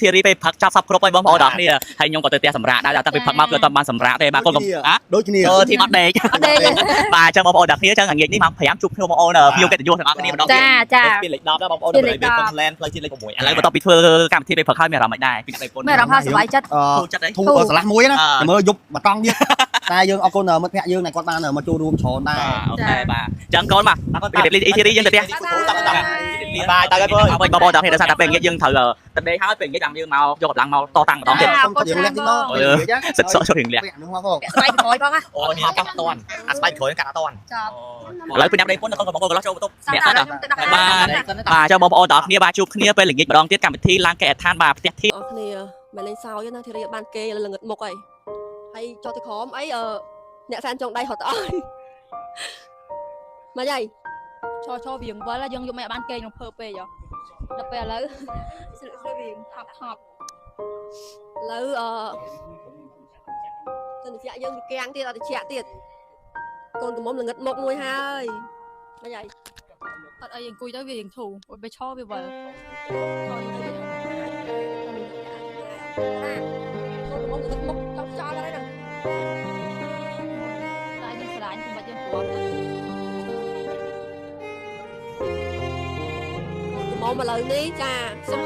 ធីរីពេលផឹកចាប់សាប់គ្រប់ហើយបងប្អូនដល់គ្នាហើយខ្ញុំក៏ទៅផ្ទះសម្រាប់ដែរតែពេលផឹកមកគឺអត់បានសម្រាប់ទេបាទកូនកំដូចគ្នាធីមអត់ដេកបាទអញ្ចឹងបងប្អូនដល់គ្នាអញ្ចឹងងាកនេះម៉ោង5ជួបខ្ញុំបងប្អូនភ្ញៀវកិត្តិយសទាំងអស់គ្នាម្ដងទៀតពីលេខ10ដែរបងប្អូននៅលេខComland ផ្លូវជាតិលេខ6ឥឡូវបន្ទាប់ពីធ្វើកម្មវិធីពេលផឹកហើយមានអារម្មណ៍មិនដែរពីអ្នកដៃពុនមានអារម្មណ៍ថាសប្បាយចិត្តធូរចិត្តហីធូរស្រឡះមួយណាមើលយប់បតង់ទៀតតែយើងអរគុណមិត្តភក្តិយើងដែលគាត់បានមកចូលរួមច្រើនដែរអូខេបាទអញ្ចឹងកូនបាទពីលេខធីរីយើងទៅផ្ទះបាទទៅហើយបងប្អូនដល់គ្នាដោយសារតែពេលងាកយើងត្រូវទៅដេកហើយពេលងាកចាំយើងមកយកកម្លាំងមកតតាំងម្ដងទៀតសុំទៅយើងលះទីមកសិតសក់ចូលរៀងលះនោះមកផងស្បែកក្រោយផងណាអូនេះកាត់តន់អាស្បែកក្រោយកាត់អត់តន់ចាប់ឥឡូវពីអ្នកដៃពុនទៅបងប្អូនកន្លោះចូលបន្ទប់អ្នកទៅបាទចាំបងប្អូនដល់គ្នាបាទជួបគ្នាពេលល្ងាចម្ដងទៀតកម្មវិធីឡើងកែឋានបាទផ្ទះធៀបអរគ្នាមិនលេងសើចណាធីរីបានគេល្ងឹតមុខហើយចុះទៅក្រោមអីអ្នកសានចងដៃហត់អើយមកយាយឈរវាងវល់យើងយកមិនបានគេក្នុងភើពេកដល់ពេលឥឡូវស្លឹកវាងថប់ឥឡូវទៅនិយាយយើងពីកាំងទៀតអត់តិចទៀតកូនកំមុំល្ងឹតមុខមួយហើយមកយាយអត់អីអង្គុយទៅវារៀងធូរបើឈរវាវល់កូនកំមុំល្ងឹតមុខចង់ចោលហើយហ្នឹងតែយើងស្រឡាញ់គឺបាច់យើងព្រមទៅមកឥឡូវនេះចាសំ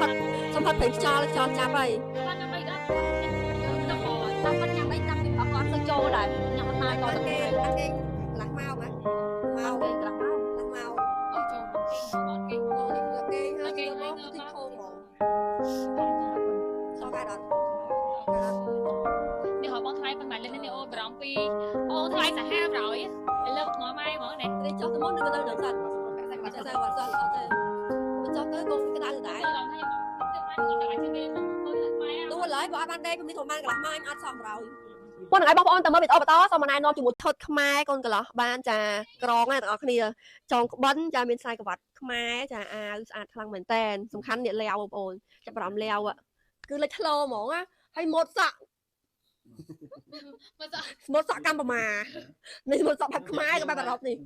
ផិតពេញខ្យល់ចាប់ហើយបានញ៉ាំអីដែរទៅមកញ៉ាំអីតាមពីអត់ទៅចូលដែរញ៉ាំអត់បានក៏គេកន្លះម៉ោងមកគេកន្លះម៉ោងអត់ចូលគេហើយទីខោមកសោកដល់នេះហៅបងថ្លៃប៉ុន្មានលេងនេះអូបារម្ភពីអូថ្លៃសាហាវហើយឥឡូវមកម៉ែហ្មងនេះនេះចុះទៅមុននឹងទៅដល់សិនចាសាវ៉ាសិនអត់ទេចុះទៅកូនក្តៅដែរទូឡើយបើអត់បានដេកខ្ញុំមានកន្លះម៉ោងអត់សោះក្រោយបងថ្ងៃបងប្អូនតើមើលវីដេអូបន្តសូមណែនាំជាមួយថុតខ្មែរកូនកន្លោះបានចាក្រងណាទាំងអស់គ្នាចងក្បិនចាមានខ្សែក្រវ៉ាត់ខ្មែរចាអាវស្អាតខ្លាំងមែនតែនសំខាន់អ្នកលាវបងប្អូនចាប់អារម្មណ៍លាវគឺលេចធ្លោហ្មងណាហើយម៉ូតសក់កម្ពុជានេះម៉ូតសក់បែបខ្មែរក៏បែបអឺរ៉ុបនេះ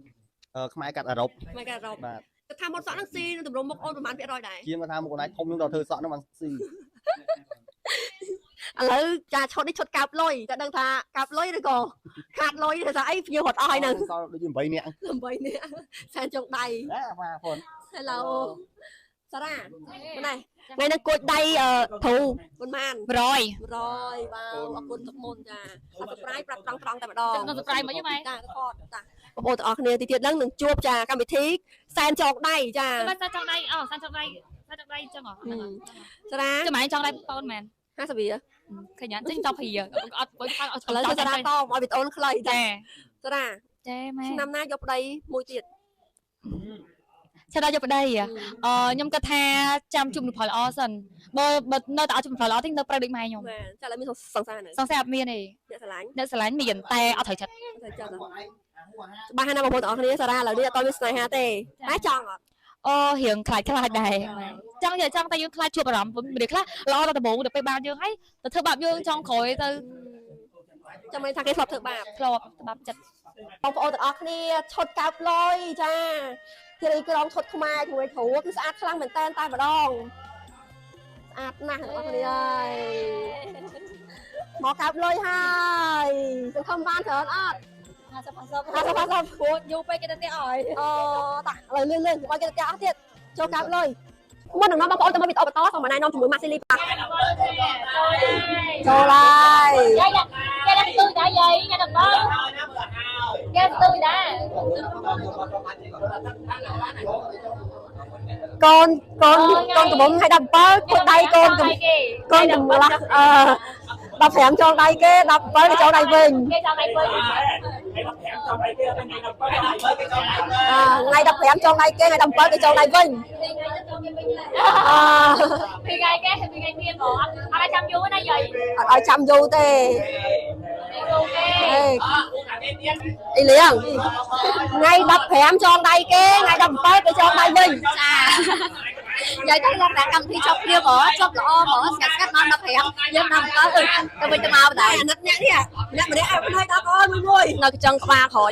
ខ្មែរកាត់អឺរ៉ុបបាទទៅថាម៉ូតសក់ហ្នឹងស៊ីនឹងតម្រុំមុខអូនប្រហែល%ដែរជាងគាត់ថាមុខអូនឯងធំខ្ញុំដល់ធ្វើសក់ហ្នឹងបានស៊ីឥឡូវចាឈុតនេះឈុតកាប់លុយតែដឹងថាកាប់លុយឬក៏ខាតលុយទេថាអីភ្ញៀវរត់អស់ហើយហ្នឹងដូចជា8នាក់សែនចុងដៃបាទបង Hello សារ៉ាណែថ្ងៃនេះគួចដៃធូប៉ុន្មាន100បាទអរគុណទុកមុនចាអត់ surprise ប្រាប់ត្រង់តែម្ដង surprise មកយីម៉ែចាថតចាបងប្អូនទាំងអស់គ្នាទីទៀតហ្នឹងនឹងជួបចាកម្មវិធីសែនចងដៃចាសែនចងដៃសែនចងដៃចឹងហ៎សារ៉ាចាំម៉ែចងដៃបងមែន50វាឃើញអញ្ចឹងតបព្រាអត់បើអត់ឥឡូវសារ៉ាតមកឲ្យវីដេអូខ្លីចាសារ៉ាចាម៉ែឆ្នាំណាយកប្តីមួយទៀតឆែដល់យកប្តីខ្ញុំគិតថាចាំជុំផលល្អសិនបើនៅតែអត់ជុំផលល្អទេនៅប្រៅដូចម៉ែខ្ញុំចាឥឡូវមានសង្សារនៅសង្សារអត់មានទេអ្នកស្រឡាញ់មានតែអត់ត្រូវចិត្តច្បាស់ណាបងប្អូនទាំងអស់គ្នាសារ៉ាឥឡូវនេះអត់មានស្នេហាទេតែចង់អត់រៀងខ្លាចដែរចង់តែយើងខ្លាចជួបអារម្មណ៍មនុស្សខ្លះល្អដល់ដំបូងទៅពេលបាបយើងហើយទៅធ្វើបាបយើងចង់ក្រោយទៅចាំមិនថាគេធ្លាប់ធ្វើបាបចិត្តបងប្អូនទាំងអស់គ្នាឈុតកោបលុយចាធីរីក្រងឈុតខ្មែរជាមួយគ្រូគឺស្អាតខ្លាំងមែនតែម្ដងស្អាតណាស់បងប្អូនហើយមកកោបលុយហើយសង្ឃឹមបានច្រើនអត់50គួរយូរពេកគេទៅទៀតអើយតាឥឡូវលឿនឲ្យគេទៅទៀតអស់ទៀតចូលកោបលុយមុននឹងបងប្អូនទៅមើលវីដេអូបន្តសូមណែនាំជាមួយម៉ាស៊ីលីប៉ាចូលហើយយាយដាក់ទូដែរយាយញ៉ាំដល់គេទូដែរកូនកំមុំឲ្យ17ខ្លួនដៃកូនកំឡះ15ចងដៃគេ17គេចងដៃវិញគេចងដៃវិញថ្ងៃ15ចងដៃគេថ្ងៃ17គេចងដៃវិញពីថ្ងៃគេពីថ្ងៃទៀតបងអត់ឲ្យចាំយូរណាយាយអត់ឲ្យចាំយូរទេអីលៀងថ្ងៃ15ចងដៃគេថ្ងៃ17គេចងដៃវិញចាយាយទៅឡើងតាមកម្មវិធីចប់ព្រាមចប់ល្អហ្មងស្កាត់ដល់15យើងដល់ទៅវិញទៅមកដែរអាណិតអ្នកនេះអ្នកម្នាក់ឲ្យផ្នែកដល់កូនមួយនៅចង់ក្បាលក្រោយ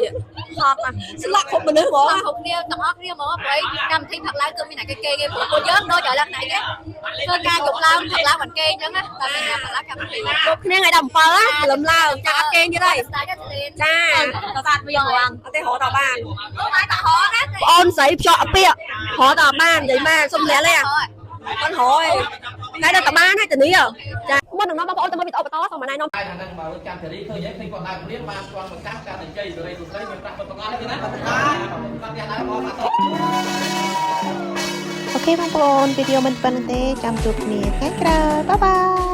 ហត់ណាស្លាក់គ្រប់មនុស្សហ្មង học kia tổng óc kia mà vậy cầm thi thật là tôi mình này cái kê của cô nhớ đôi giờ lần này cái cơ ca chục lao thật là mình kê chứ á tại vì mình lá cầm thì គ្រប់គ្នាថ្ងៃ17ណាលំឡើងចាអត់គេងទៀតហើយ sai cho tiền ចា tao phạt bây giờ hoàng អត់ទេរត់ដល់បាន không ai tao khó đấy បងអូនស្រីភ្ជាប់ពាក្យរត់ដល់បាននិយាយមកសុំលាក់លេអត់ហើយថ្ងៃដល់តាបានហើយតានេះចាមុននឹងបងប្អូនទៅមើលវីដេអូបន្តសូមណែនាំ hai thằng đang bảo chăm chỉ đi thôi nhé khi còn lại cũng biết ba con một cáp cao thành cây rồi đây tụi đây mình đặt một con ai thế này OK បងប្អូនវីដេអូមិនប៉ុណ្្នឹងទេចាំជួបគ្នាថ្ងៃក្រោយបាយបាយ